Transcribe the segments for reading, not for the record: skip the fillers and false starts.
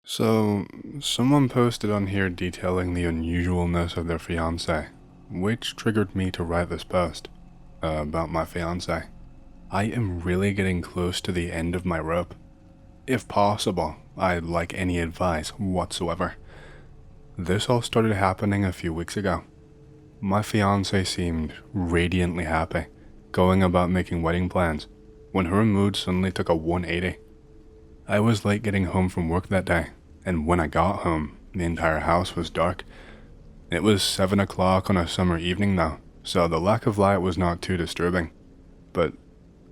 So, someone posted on here detailing the unusualness of their fiancé, which triggered me to write this post about my fiancé. I am really getting close to the end of my rope. If possible, I'd like any advice whatsoever. This all started happening a few weeks ago. My fiancé seemed radiantly happy, going about making wedding plans, when her mood suddenly took a 180. I was late getting home from work that day, and when I got home, the entire house was dark. It was 7 o'clock on a summer evening though, so the lack of light was not too disturbing. But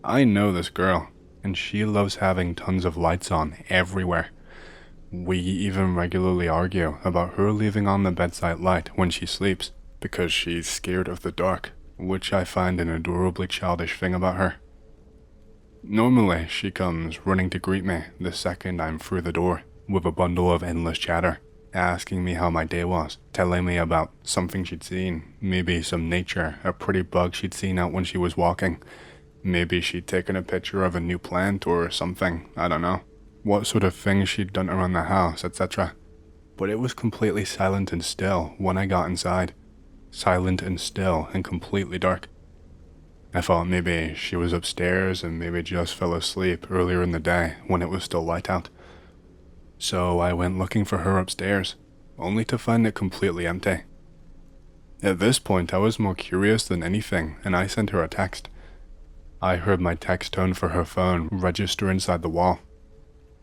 I know this girl, and she loves having tons of lights on everywhere. We even regularly argue about her leaving on the bedside light when she sleeps, because she's scared of the dark, which I find an adorably childish thing about her. Normally, she comes running to greet me the second I'm through the door, with a bundle of endless chatter, asking me how my day was, telling me about something she'd seen, maybe some nature, a pretty bug she'd seen out when she was walking. Maybe she'd taken a picture of a new plant or something, I don't know. What sort of things she'd done around the house, etc. But it was completely silent and still when I got inside. Silent and still and completely dark. I thought maybe she was upstairs and maybe just fell asleep earlier in the day when it was still light out. So I went looking for her upstairs, only to find it completely empty. At this point I was more curious than anything, and I sent her a text. I heard my text tone for her phone register inside the wall.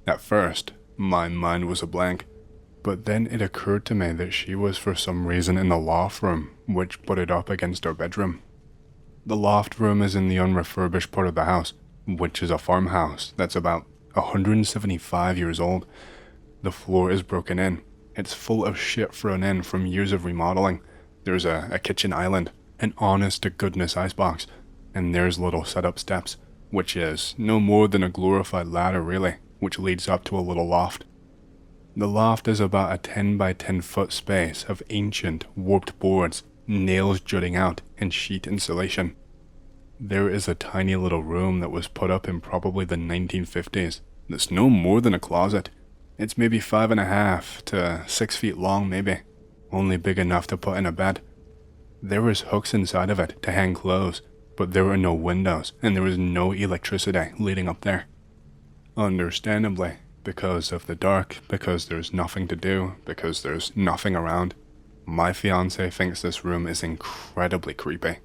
At first, my mind was a blank, but then it occurred to me that she was for some reason in the loft room, which put it up against our bedroom. The loft room is in the unrefurbished part of the house, which is a farmhouse that's about 175 years old. The floor is broken in. It's full of shit thrown in from years of remodeling. There's a kitchen island, an honest-to-goodness icebox, and there's little setup steps, which is no more than a glorified ladder really, which leads up to a little loft. The loft is about a 10 by 10 foot space of ancient, warped boards, nails jutting out, and sheet insulation. There is a tiny little room that was put up in probably the 1950s that's no more than a closet. It's maybe 5.5 to 6 feet long maybe, only big enough to put in a bed. There is hooks inside of it to hang clothes, but there are no windows and there is no electricity leading up there. Understandably, because of the dark, because there's nothing to do, because there's nothing around, my fiancé thinks this room is incredibly creepy.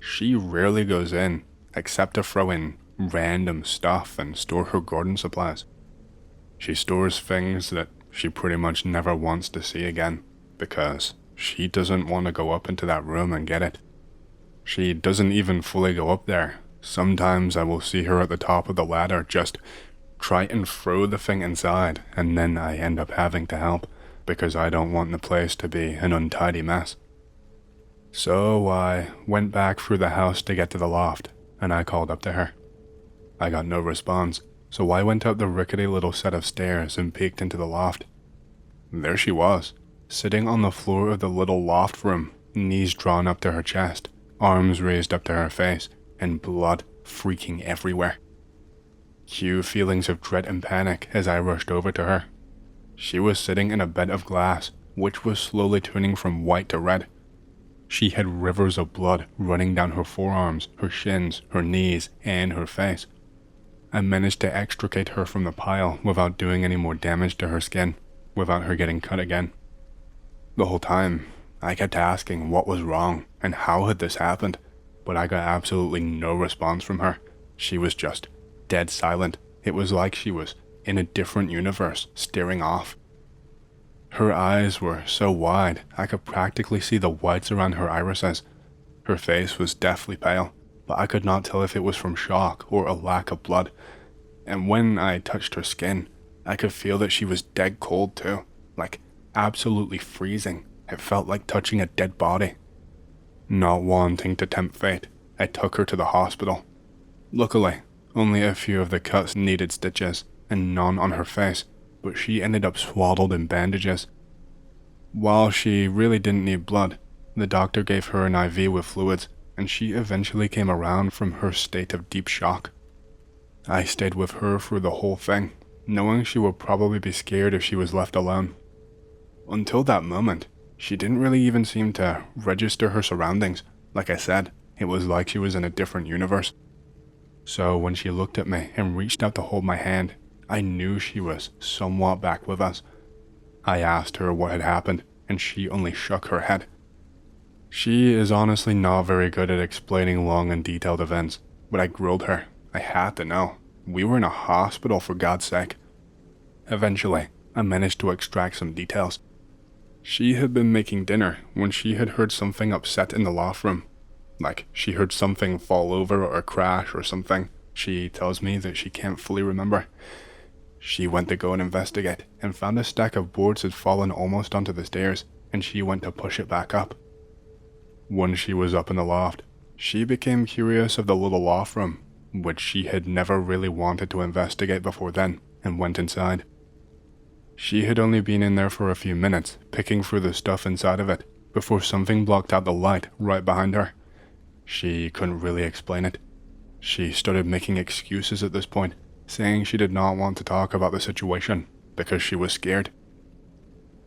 She rarely goes in, except to throw in random stuff and store her garden supplies. She stores things that she pretty much never wants to see again, because she doesn't want to go up into that room and get it. She doesn't even fully go up there. Sometimes I will see her at the top of the ladder just try and throw the thing inside, and then I end up having to help, because I don't want the place to be an untidy mess. So I went back through the house to get to the loft, and I called up to her. I got no response, so I went up the rickety little set of stairs and peeked into the loft. There she was, sitting on the floor of the little loft room, knees drawn up to her chest, arms raised up to her face, and blood freaking everywhere. Cue feelings of dread and panic as I rushed over to her. She was sitting in a bed of glass, which was slowly turning from white to red. She had rivers of blood running down her forearms, her shins, her knees, and her face. I managed to extricate her from the pile without doing any more damage to her skin, without her getting cut again. The whole time, I kept asking what was wrong and how had this happened, but I got absolutely no response from her. She was just dead silent. It was like she was in a different universe, staring off. Her eyes were so wide, I could practically see the whites around her irises. Her face was deathly pale, but I could not tell if it was from shock or a lack of blood. And when I touched her skin, I could feel that she was dead cold too, like absolutely freezing. It felt like touching a dead body. Not wanting to tempt fate, I took her to the hospital. Luckily, only a few of the cuts needed stitches, and none on her face, but she ended up swaddled in bandages. While she really didn't need blood, the doctor gave her an IV with fluids, and she eventually came around from her state of deep shock. I stayed with her through the whole thing, knowing she would probably be scared if she was left alone. Until that moment, she didn't really even seem to register her surroundings. Like I said, it was like she was in a different universe. So when she looked at me and reached out to hold my hand, I knew she was somewhat back with us. I asked her what had happened, and she only shook her head. She is honestly not very good at explaining long and detailed events, but I grilled her. I had to know. We were in a hospital, for God's sake. Eventually, I managed to extract some details. She had been making dinner when she had heard something upset in the loft room. Like, she heard something fall over or crash or something. She tells me that she can't fully remember. She went to go and investigate, and found a stack of boards had fallen almost onto the stairs, and she went to push it back up. When she was up in the loft, she became curious of the little loft room, which she had never really wanted to investigate before then, and went inside. She had only been in there for a few minutes, picking through the stuff inside of it, before something blocked out the light right behind her. She couldn't really explain it. She started making excuses at this point, saying she did not want to talk about the situation, because she was scared.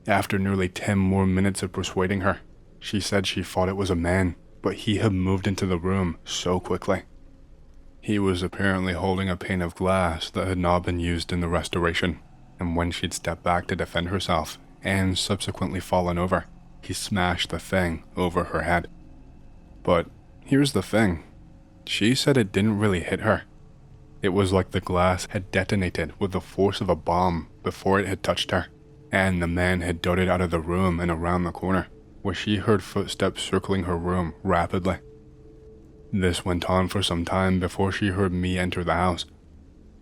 After nearly 10 more minutes of persuading her, she said she thought it was a man, but he had moved into the room so quickly. He was apparently holding a pane of glass that had not been used in the restoration, and when she'd stepped back to defend herself, and subsequently fallen over, he smashed the thing over her head. But here's the thing. She said it didn't really hit her. It was like the glass had detonated with the force of a bomb before it had touched her, and the man had darted out of the room and around the corner, where she heard footsteps circling her room rapidly. This went on for some time before she heard me enter the house.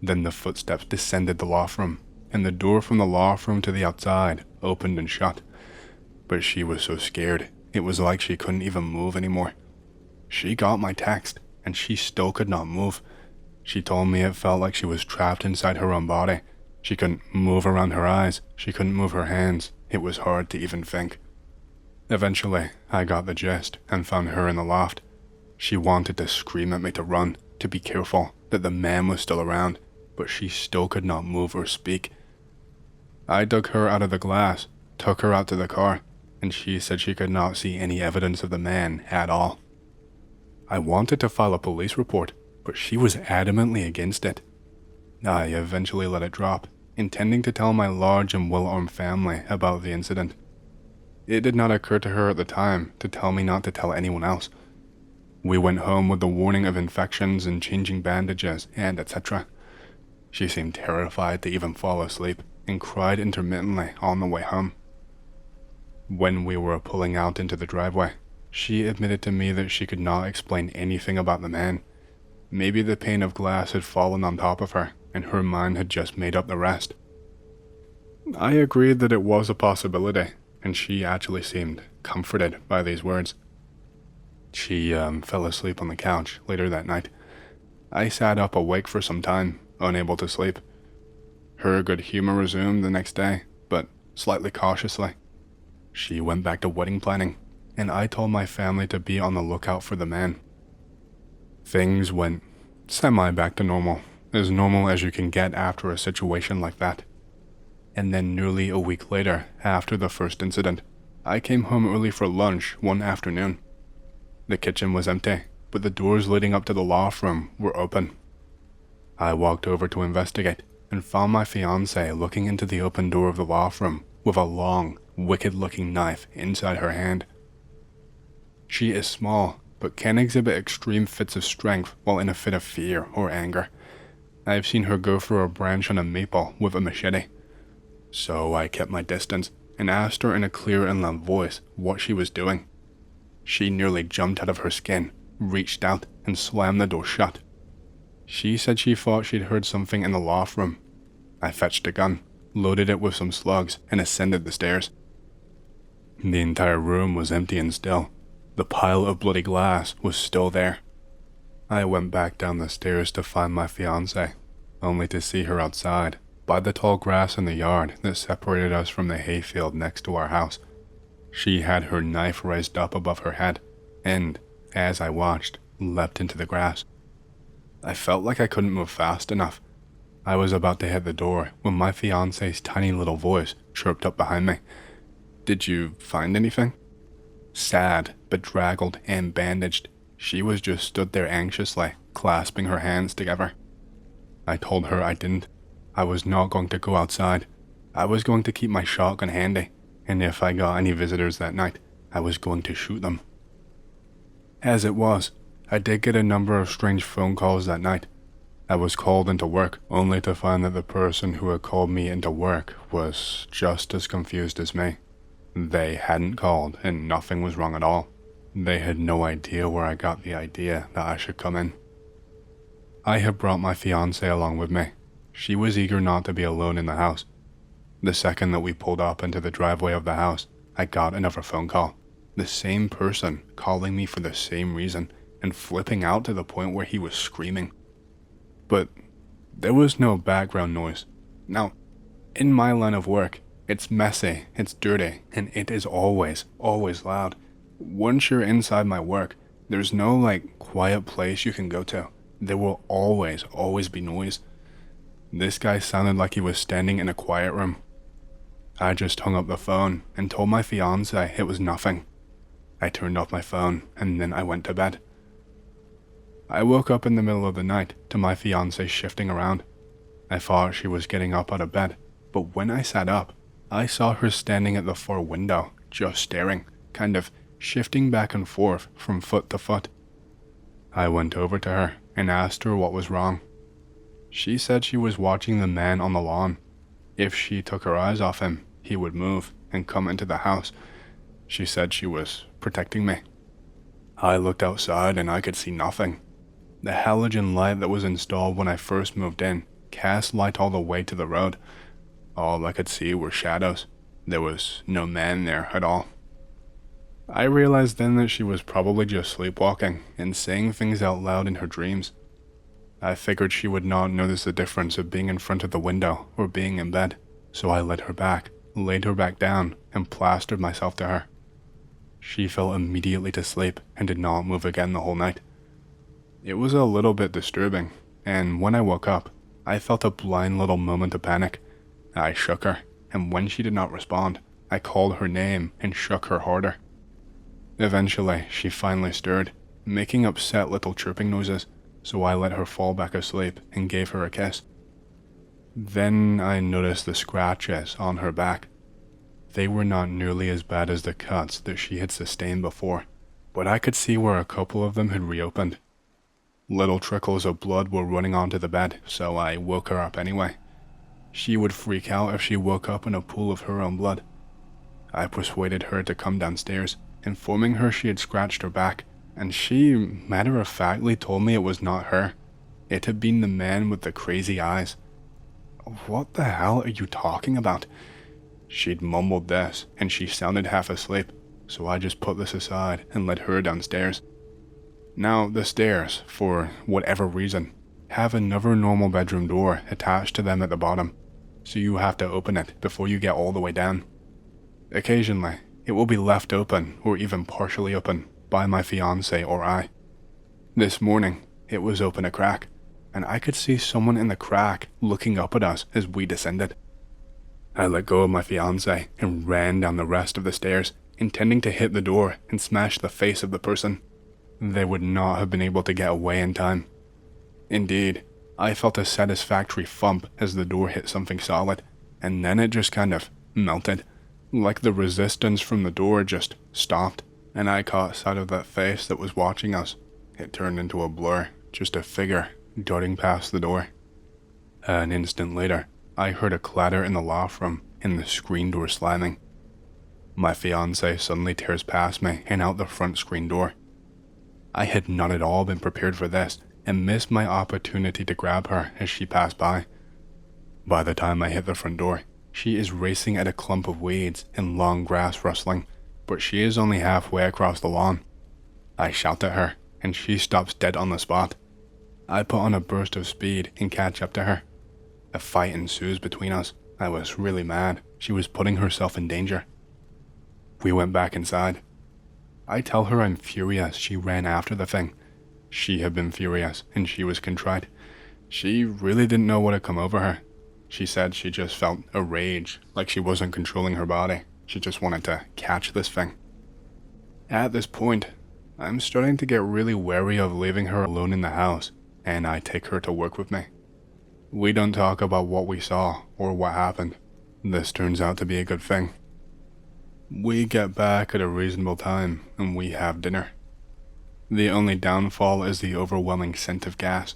Then the footsteps descended the loft room, and the door from the loft room to the outside opened and shut. But she was so scared, it was like she couldn't even move anymore. She got my text, and she still could not move. She told me it felt like she was trapped inside her own body. She couldn't move around her eyes, she couldn't move her hands. It was hard to even think. Eventually, I got the gist and found her in the loft. She wanted to scream at me to run, to be careful, that the man was still around, but she still could not move or speak. I dug her out of the glass, took her out to the car, and she said she could not see any evidence of the man at all. I wanted to file a police report, but she was adamantly against it. I eventually let it drop, intending to tell my large and well-armed family about the incident. It did not occur to her at the time to tell me not to tell anyone else. We went home with the warning of infections and changing bandages and etc. She seemed terrified to even fall asleep and cried intermittently on the way home. When we were pulling out into the driveway, she admitted to me that she could not explain anything about the man. Maybe the pane of glass had fallen on top of her, and her mind had just made up the rest. I agreed that it was a possibility, and she actually seemed comforted by these words. She fell asleep on the couch later that night. I sat up awake for some time, unable to sleep. Her good humor resumed the next day, but slightly cautiously. She went back to wedding planning, and I told my family to be on the lookout for the man. Things went semi-back to normal as you can get after a situation like that. And then nearly a week later, after the first incident, I came home early for lunch one afternoon. The kitchen was empty, but the doors leading up to the loft room were open. I walked over to investigate and found my fiancée looking into the open door of the loft room with a long, wicked-looking knife inside her hand. She is small, but can exhibit extreme fits of strength while in a fit of fear or anger. I have seen her go for a branch on a maple with a machete. So I kept my distance and asked her in a clear and loud voice what she was doing. She nearly jumped out of her skin, reached out, and slammed the door shut. She said she thought she'd heard something in the loft room. I fetched a gun, loaded it with some slugs, and ascended the stairs. The entire room was empty and still. The pile of bloody glass was still there. I went back down the stairs to find my fiancée, only to see her outside, by the tall grass in the yard that separated us from the hayfield next to our house. She had her knife raised up above her head, and, as I watched, leapt into the grass. I felt like I couldn't move fast enough. I was about to hit the door when my fiance's tiny little voice chirped up behind me. "Did you find anything?" Sad, bedraggled, and bandaged, she was just stood there anxiously, clasping her hands together. I told her I didn't. I was not going to go outside. I was going to keep my shotgun handy, and if I got any visitors that night, I was going to shoot them. As it was, I did get a number of strange phone calls that night. I was called into work, only to find that the person who had called me into work was just as confused as me. They hadn't called, and nothing was wrong at all. They had no idea where I got the idea that I should come in. I had brought my fiancée along with me. She was eager not to be alone in the house. The second that we pulled up into the driveway of the house, I got another phone call. The same person calling me for the same reason, and flipping out to the point where he was screaming. But there was no background noise. Now, in my line of work, it's messy, it's dirty, and it is always loud. Once you're inside my work, there's no quiet place you can go to. There will always be noise. This guy sounded like he was standing in a quiet room. I just hung up the phone and told my fiancée it was nothing. I turned off my phone and then I went to bed. I woke up in the middle of the night to my fiancée shifting around. I thought she was getting up out of bed, but when I sat up, I saw her standing at the far window, just staring, kind of shifting back and forth from foot to foot. I went over to her and asked her what was wrong. She said she was watching the man on the lawn. If she took her eyes off him, he would move and come into the house. She said she was protecting me. I looked outside and I could see nothing. The halogen light that was installed when I first moved in cast light all the way to the road. All I could see were shadows. There was no man there at all. I realized then that she was probably just sleepwalking and saying things out loud in her dreams. I figured she would not notice the difference of being in front of the window or being in bed, so I led her back, laid her back down, and plastered myself to her. She fell immediately to sleep and did not move again the whole night. It was a little bit disturbing, and when I woke up, I felt a blind little moment of panic. I shook her, and when she did not respond, I called her name and shook her harder. Eventually, she finally stirred, making upset little chirping noises, so I let her fall back asleep and gave her a kiss. Then I noticed the scratches on her back. They were not nearly as bad as the cuts that she had sustained before, but I could see where a couple of them had reopened. Little trickles of blood were running onto the bed, so I woke her up anyway. She would freak out if she woke up in a pool of her own blood. I persuaded her to come downstairs, informing her she had scratched her back, and she matter-of-factly told me it was not her. It had been the man with the crazy eyes. "What the hell are you talking about?" She'd mumbled this, and she sounded half asleep, so I just put this aside and led her downstairs. Now, the stairs, for whatever reason, have another normal bedroom door attached to them at the bottom, so you have to open it before you get all the way down. Occasionally, it will be left open or even partially open by my fiancé or I. This morning, it was open a crack, and I could see someone in the crack looking up at us as we descended. I let go of my fiancé and ran down the rest of the stairs, intending to hit the door and smash the face of the person. They would not have been able to get away in time. Indeed, I felt a satisfactory thump as the door hit something solid, and then it just kind of melted, like the resistance from the door just stopped, and I caught sight of that face that was watching us. It turned into a blur, just a figure darting past the door. An instant later, I heard a clatter in the loft room and the screen door slamming. My fiancé suddenly tears past me and out the front screen door. I had not at all been prepared for this and missed my opportunity to grab her as she passed by. By the time I hit the front door, she is racing at a clump of weeds and long grass rustling, but she is only halfway across the lawn. I shout at her, and she stops dead on the spot. I put on a burst of speed and catch up to her. A fight ensues between us. I was really mad. She was putting herself in danger. We went back inside. I tell her I'm furious she ran after the thing. She had been furious, and she was contrite. She really didn't know what had come over her. She said she just felt a rage, like she wasn't controlling her body. She just wanted to catch this thing. At this point, I'm starting to get really wary of leaving her alone in the house, and I take her to work with me. We don't talk about what we saw or what happened. This turns out to be a good thing. We get back at a reasonable time, and we have dinner. The only downfall is the overwhelming scent of gas.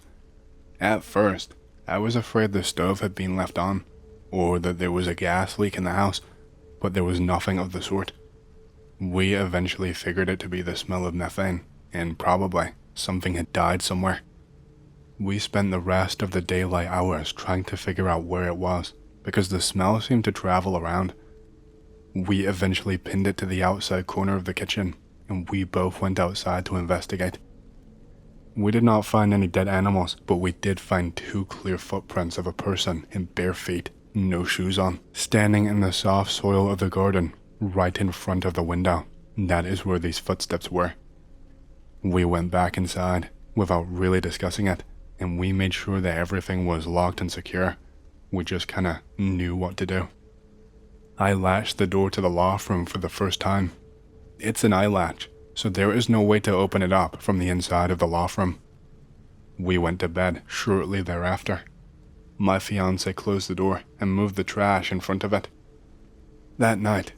At first, I was afraid the stove had been left on, or that there was a gas leak in the house, but there was nothing of the sort. We eventually figured it to be the smell of methane, and probably something had died somewhere. We spent the rest of the daylight hours trying to figure out where it was, because the smell seemed to travel around. We eventually pinned it to the outside corner of the kitchen, and we both went outside to investigate. We did not find any dead animals, but we did find 2 clear footprints of a person in bare feet, no shoes on, standing in the soft soil of the garden, right in front of the window. That is where these footsteps were. We went back inside, without really discussing it, and we made sure that everything was locked and secure. We just kinda knew what to do. I latched the door to the loft room for the first time. It's an eye latch, so there is no way to open it up from the inside of the loft room. We went to bed shortly thereafter. My fiancé closed the door and moved the trash in front of it. That night,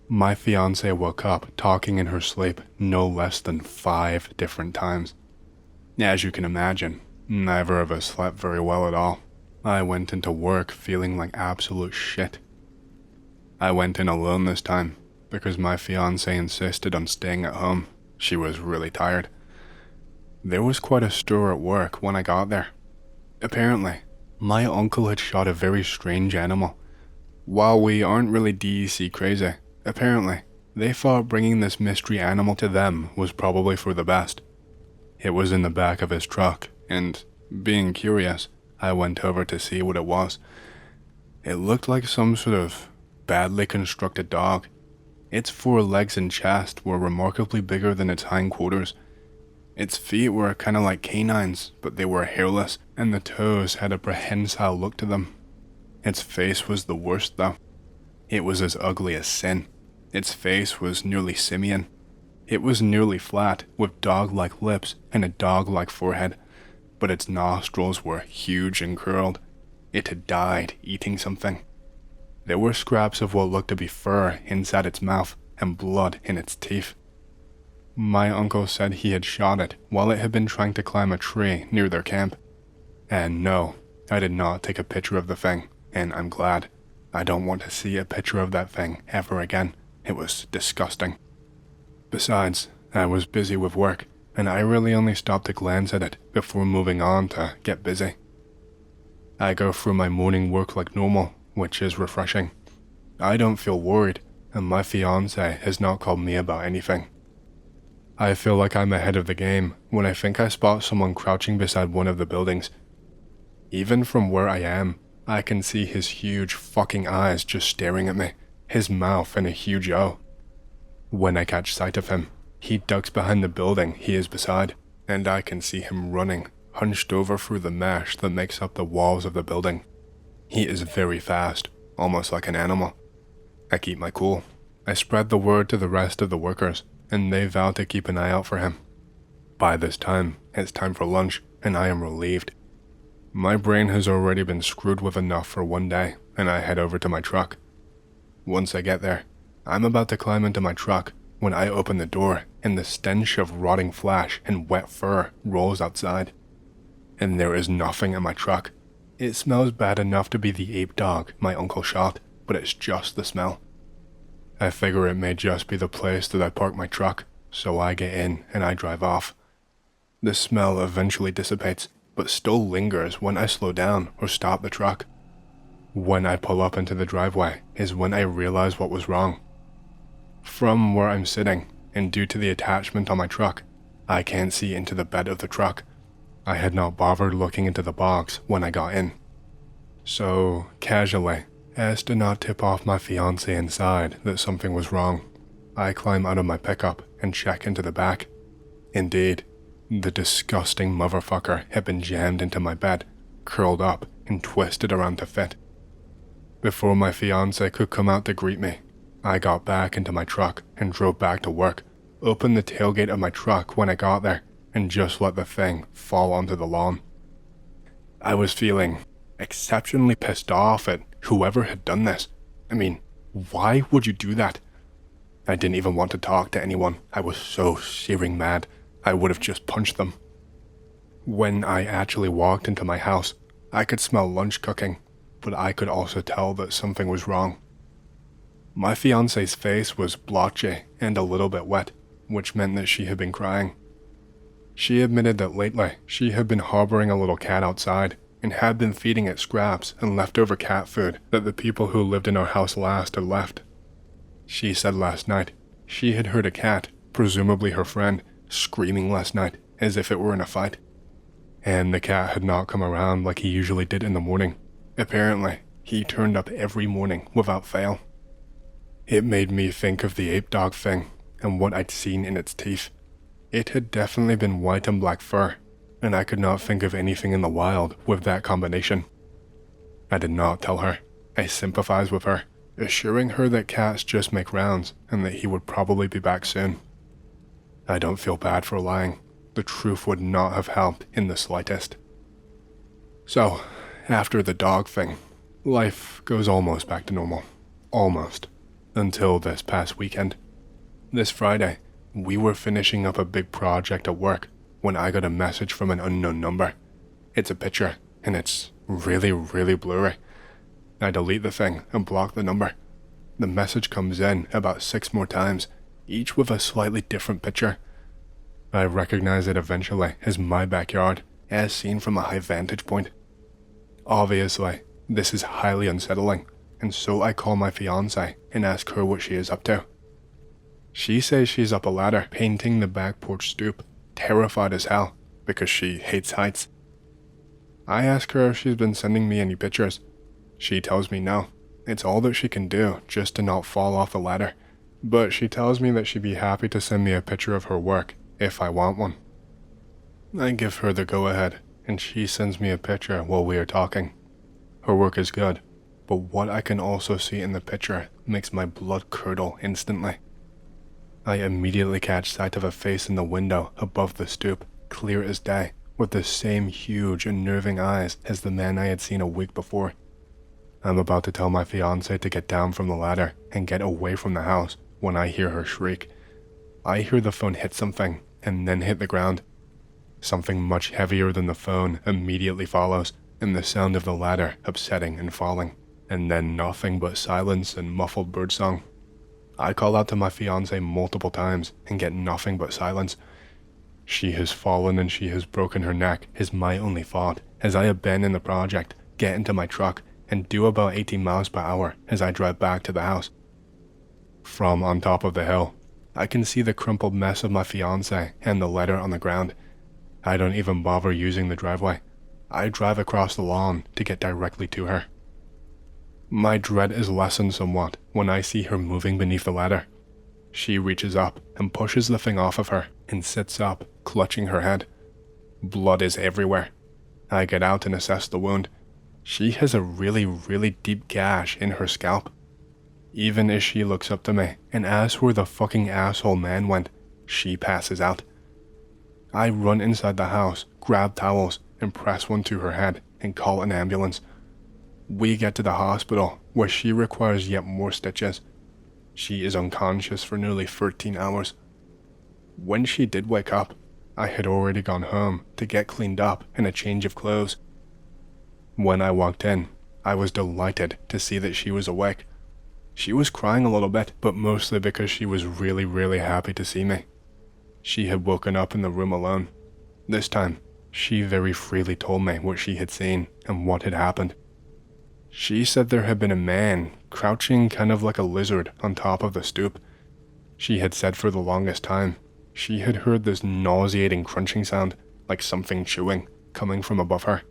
my fiancé woke up talking in her sleep no less than 5 different times. As you can imagine, neither of us slept very well at all. I went into work feeling like absolute shit. I went in alone this time, because my fiancé insisted on staying at home. She was really tired. There was quite a stir at work when I got there. Apparently, my uncle had shot a very strange animal. While we aren't really DEC crazy, apparently, they thought bringing this mystery animal to them was probably for the best. It was in the back of his truck, and, being curious, I went over to see what it was. It looked like some sort of badly constructed dog. Its 4 legs and chest were remarkably bigger than its hindquarters. Its feet were kinda like canines, but they were hairless, and the toes had a prehensile look to them. Its face was the worst though. It was as ugly as sin. Its face was nearly simian. It was nearly flat, with dog-like lips and a dog-like forehead, but its nostrils were huge and curled. It had died eating something. There were scraps of what looked to be fur inside its mouth and blood in its teeth. My uncle said he had shot it while it had been trying to climb a tree near their camp. And no, I did not take a picture of the thing, and I'm glad. I don't want to see a picture of that thing ever again. It was disgusting. Besides, I was busy with work, and I really only stopped to glance at it before moving on to get busy. I go through my morning work like normal, which is refreshing. I don't feel worried, and my fiancé has not called me about anything. I feel like I'm ahead of the game when I think I spot someone crouching beside one of the buildings. Even from where I am, I can see his huge fucking eyes just staring at me, his mouth in a huge O. When I catch sight of him, he ducks behind the building he is beside, and I can see him running, hunched over through the mesh that makes up the walls of the building. He is very fast, almost like an animal. I keep my cool. I spread the word to the rest of the workers, and they vow to keep an eye out for him. By this time, it's time for lunch, and I am relieved. My brain has already been screwed with enough for one day, and I head over to my truck. Once I get there, I'm about to climb into my truck when I open the door and the stench of rotting flesh and wet fur rolls outside. And there is nothing in my truck. It smells bad enough to be the ape dog my uncle shot, but it's just the smell. I figure it may just be the place that I park my truck, so I get in and I drive off. The smell eventually dissipates, but still lingers when I slow down or stop the truck. When I pull up into the driveway is when I realize what was wrong. From where I'm sitting, and due to the attachment on my truck, I can't see into the bed of the truck. I had not bothered looking into the box when I got in. So, casually, as to not tip off my fiancé inside that something was wrong, I climb out of my pickup and check into the back. Indeed, the disgusting motherfucker had been jammed into my bed, curled up and twisted around to fit. Before my fiancé could come out to greet me, I got back into my truck and drove back to work, opened the tailgate of my truck when I got there, and just let the thing fall onto the lawn. I was feeling exceptionally pissed off at whoever had done this. I mean, why would you do that? I didn't even want to talk to anyone. I was so searing mad, I would have just punched them. When I actually walked into my house, I could smell lunch cooking, but I could also tell that something was wrong. My fiancé's face was blotchy and a little bit wet, which meant that she had been crying. She admitted that lately she had been harboring a little cat outside and had been feeding it scraps and leftover cat food that the people who lived in our house last had left. She said last night she had heard a cat, presumably her friend, screaming last night as if it were in a fight. And the cat had not come around like he usually did in the morning. Apparently, he turned up every morning without fail. It made me think of the ape dog thing and what I'd seen in its teeth. It had definitely been white and black fur, and I could not think of anything in the wild with that combination. I did not tell her. I sympathized with her, assuring her that cats just make rounds and that he would probably be back soon. I don't feel bad for lying. The truth would not have helped in the slightest. So, after the dog thing, life goes almost back to normal. Almost. Until this past weekend. This Friday, we were finishing up a big project at work when I got a message from an unknown number. It's a picture, and it's really, really blurry. I delete the thing and block the number. The message comes in about 6 more times, each with a slightly different picture. I recognize it eventually as my backyard, as seen from a high vantage point. Obviously, this is highly unsettling, and so I call my fiancée and ask her what she is up to. She says she's up a ladder painting the back porch stoop, terrified as hell because she hates heights. I ask her if she's been sending me any pictures. She tells me no, it's all that she can do just to not fall off the ladder, but she tells me that she'd be happy to send me a picture of her work if I want one. I give her the go-ahead, and she sends me a picture while we are talking. Her work is good, but what I can also see in the picture makes my blood curdle instantly. I immediately catch sight of a face in the window above the stoop, clear as day, with the same huge, unnerving eyes as the man I had seen a week before. I'm about to tell my fiancé to get down from the ladder and get away from the house when I hear her shriek. I hear the phone hit something and then hit the ground. Something much heavier than the phone immediately follows, and the sound of the ladder upsetting and falling, and then nothing but silence and muffled birdsong. I call out to my fiancé multiple times and get nothing but silence. She has fallen and she has broken her neck is my only thought as I abandon the project, get into my truck, and do about 18 miles per hour as I drive back to the house. From on top of the hill, I can see the crumpled mess of my fiancé and the letter on the ground. I don't even bother using the driveway. I drive across the lawn to get directly to her. My dread is lessened somewhat when I see her moving beneath the ladder. She reaches up and pushes the thing off of her and sits up, clutching her head. Blood is everywhere. I get out and assess the wound. She has a really, really deep gash in her scalp. Even as she looks up to me and asks where the fucking asshole man went, she passes out. I run inside the house, grab towels, and press one to her head and call an ambulance. We get to the hospital, where she requires yet more stitches. She is unconscious for nearly 13 hours. When she did wake up, I had already gone home to get cleaned up and a change of clothes. When I walked in, I was delighted to see that she was awake. She was crying a little bit, but mostly because she was really, really happy to see me. She had woken up in the room alone. This time, she very freely told me what she had seen and what had happened. She said there had been a man crouching kind of like a lizard on top of the stoop. She had said for the longest time, she had heard this nauseating crunching sound, like something chewing, coming from above her.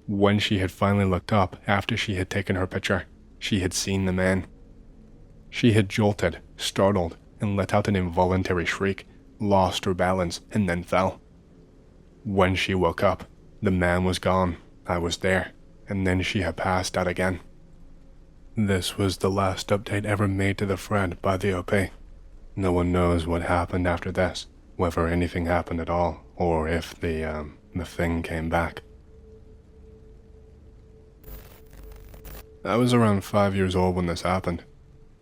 When she had finally looked up after she had taken her picture, she had seen the man. She had jolted, startled, and let out an involuntary shriek, lost her balance, and then fell. When she woke up, the man was gone, I was there, and then she had passed out again. This was the last update ever made to the thread by the OP. No one knows what happened after this, whether anything happened at all, or if the thing came back. I was around 5 years old when this happened.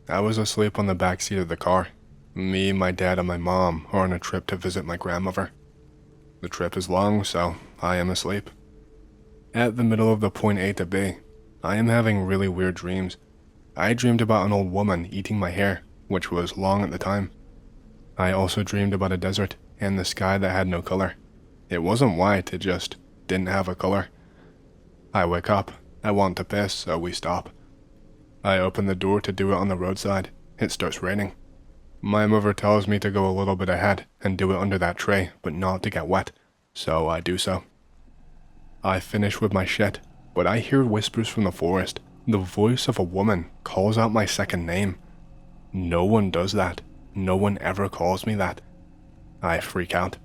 I was asleep on the back seat of the car. Me, my dad, and my mom are on a trip to visit my grandmother. The trip is long, so I am asleep. At the middle of the point A to B, I am having really weird dreams. I dreamed about an old woman eating my hair, which was long at the time. I also dreamed about a desert and the sky that had no color. It wasn't white, it just didn't have a color. I wake up. I want to piss, so we stop. I open the door to do it on the roadside. It starts raining. My mother tells me to go a little bit ahead and do it under that tray, but not to get wet, so I do so. I finish with my shit, but I hear whispers from the forest. The voice of a woman calls out my second name. No one does that. No one ever calls me that. I freak out.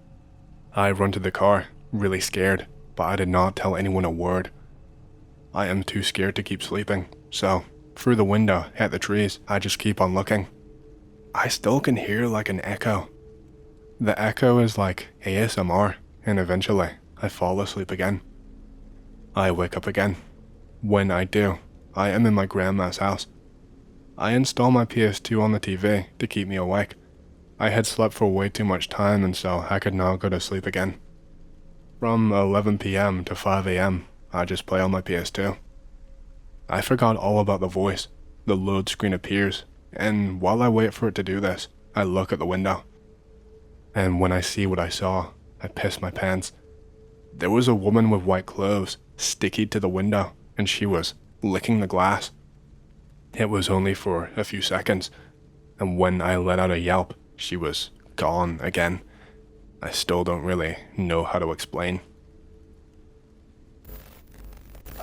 I run to the car, really scared, but I did not tell anyone a word. I am too scared to keep sleeping, so through the window at the trees, I just keep on looking. I still can hear like an echo. The echo is like ASMR, and eventually I fall asleep again. I wake up again. When I do, I am in my grandma's house. I install my PS2 on the TV to keep me awake. I had slept for way too much time, and so I could not go to sleep again. From 11 PM to 5 AM, I just play on my PS2. I forgot all about the voice. The load screen appears, and while I wait for it to do this, I look at the window. And when I see what I saw, I piss my pants. There was a woman with white clothes stickied to the window, and she was licking the glass. It was only for a few seconds, and when I let out a yelp, she was gone again. I still don't really know how to explain.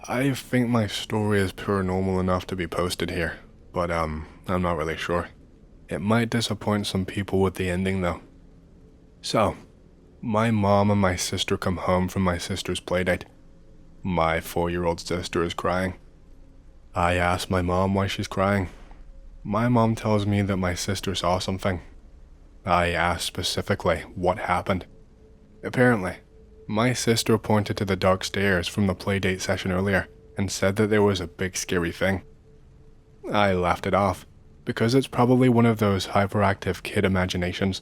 I think my story is paranormal enough to be posted here, but I'm not really sure. It might disappoint some people with the ending though. So, my mom and my sister come home from my sister's playdate. My 4-year-old sister is crying. I ask my mom why she's crying. My mom tells me that my sister saw something. I ask specifically what happened. Apparently, my sister pointed to the dark stairs from the playdate session earlier and said that there was a big scary thing. I laughed it off, because it's probably one of those hyperactive kid imaginations.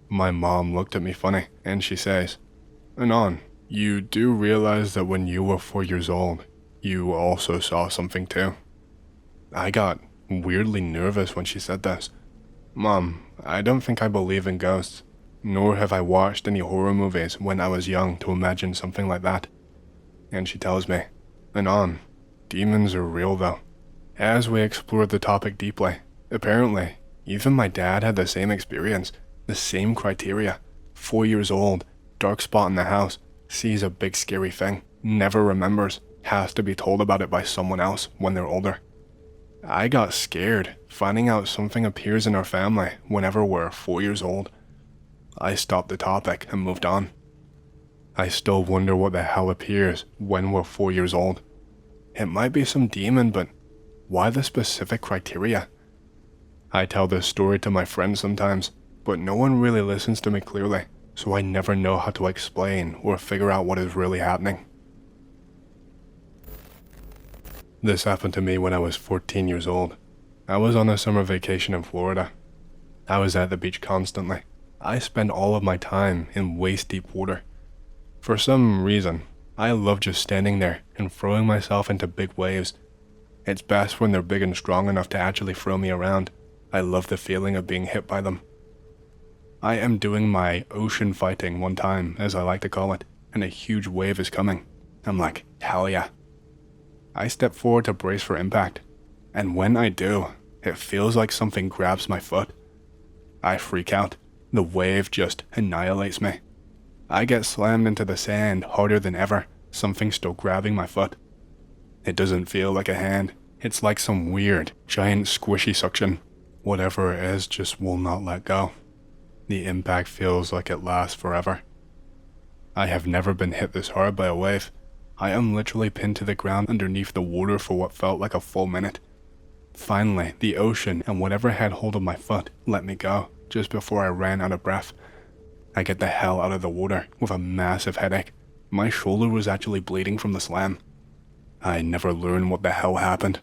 My mom looked at me funny, and she says, "Anon, you do realize that when you were 4 years old, you also saw something too?" I got weirdly nervous when she said this. Mom, I don't think I believe in ghosts, nor have I watched any horror movies when I was young to imagine something like that. And she tells me, "Anon, demons are real though." As we explored the topic deeply, apparently, even my dad had the same experience, the same criteria. 4 years old, dark spot in the house, sees a big scary thing, never remembers, has to be told about it by someone else when they're older. I got scared, finding out something appears in our family whenever we're 4 years old. I stopped the topic and moved on. I still wonder what the hell appears when we're 4 years old. It might be some demon, but why the specific criteria? I tell this story to my friends sometimes, but no one really listens to me clearly, so I never know how to explain or figure out what is really happening. This happened to me when I was 14 years old. I was on a summer vacation in Florida. I was at the beach constantly. I spend all of my time in waist-deep water. For some reason, I love just standing there and throwing myself into big waves. It's best when they're big and strong enough to actually throw me around. I love the feeling of being hit by them. I am doing my ocean fighting one time, as I like to call it, and a huge wave is coming. I'm like, hell yeah. I step forward to brace for impact, and when I do, it feels like something grabs my foot. I freak out. The wave just annihilates me. I get slammed into the sand harder than ever, something still grabbing my foot. It doesn't feel like a hand. It's like some weird, giant squishy suction. Whatever it is just will not let go. The impact feels like it lasts forever. I have never been hit this hard by a wave. I am literally pinned to the ground underneath the water for what felt like a full minute. Finally, the ocean and whatever had hold of my foot let me go, just before I ran out of breath. I get the hell out of the water with a massive headache. My shoulder was actually bleeding from the slam. I never learned what the hell happened.